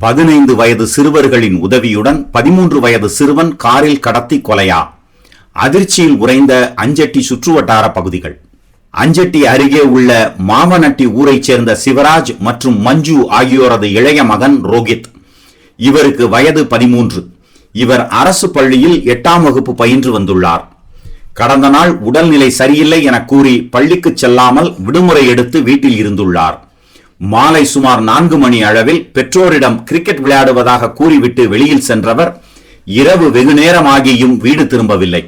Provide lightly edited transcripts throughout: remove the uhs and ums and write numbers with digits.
15 வயது சிறுவர்களின் உதவியுடன் 13 வயது சிறுவன் காரில் கடத்தி கொலையா? அதிர்ச்சியில் உறைந்த அஞ்சட்டி சுற்றுவட்டார பகுதிகள். அஞ்சட்டி அருகே உள்ள மாவனட்டி ஊரைச் சேர்ந்த சிவராஜ் மற்றும் மஞ்சு ஆகியோரது இளைய மகன் ரோஹித். இவருக்கு வயது 13. இவர் அரசு பள்ளியில் 8ஆம் வகுப்பு பயின்று வந்துள்ளார். கடந்த நாள் உடல்நிலை சரியில்லை என கூறி பள்ளிக்கு செல்லாமல் விடுமுறை எடுத்து வீட்டில் இருந்துள்ளார். மாலை சுமார் 4 மணி அளவில் பெற்றோரிடம் கிரிக்கெட் விளையாடுவதாக கூறிவிட்டு வெளியில் சென்றவர் இரவு வெகு நேரமாகியும் வீடு திரும்பவில்லை.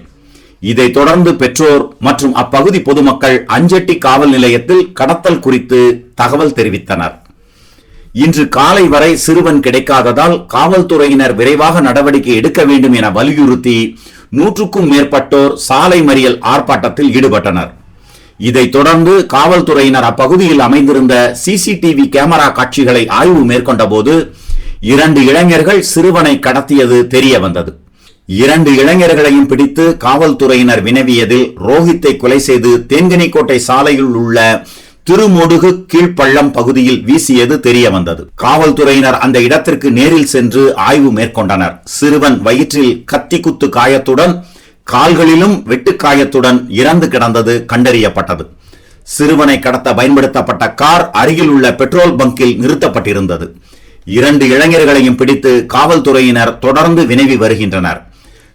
இதைத் தொடர்ந்து பெற்றோர் மற்றும் அப்பகுதி பொதுமக்கள் அஞ்சட்டி காவல் நிலையத்தில் கடத்தல் குறித்து தகவல் தெரிவித்தனர். இன்று காலை வரை சிறுவன் கிடைக்காததால் காவல்துறையினர் விரைவாக நடவடிக்கை எடுக்க வேண்டும் என வலியுறுத்தி 100க்கும் மேற்பட்டோர் சாலை மறியல் ஆர்ப்பாட்டத்தில் ஈடுபட்டனர். இதைத் தொடர்ந்து காவல்துறையினர் அப்பகுதியில் அமைந்திருந்த சிசிடிவி கேமரா காட்சிகளை ஆய்வு மேற்கொண்ட போது 2 இளைஞர்கள் சிறுவனை கடத்தியது தெரிய வந்தது. 2 இளைஞர்களையும் பிடித்து காவல்துறையினர் வினவியதில் ரோஹித்தை கொலை செய்து தேன்கனிக்கோட்டை சாலையில் உள்ள திருமொடுகு கீழ்ப்பள்ளம் பகுதியில் வீசியது தெரிய வந்தது. காவல்துறையினர் அந்த இடத்திற்கு நேரில் சென்று ஆய்வு மேற்கொண்டனர். சிறுவன் வயிற்றில் கத்தி குத்து காயத்துடன் கால்களிலும் வெட்டுக்காயத்துடன் இறந்து கிடந்தது கண்டறியப்பட்டது. சிறுவனை கடத்த பயன்படுத்தப்பட்ட கார் அருகில் உள்ள பெட்ரோல் பங்கில் நிறுத்தப்பட்டிருந்தது. 2 இளைஞர்களையும் பிடித்து காவல்துறையினர் தொடர்ந்து வினவி வருகின்றனர்.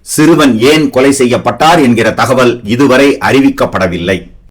சிறுவன் ஏன் கொலை செய்யப்பட்டார் என்கிற தகவல் இதுவரை அறிவிக்கப்படவில்லை.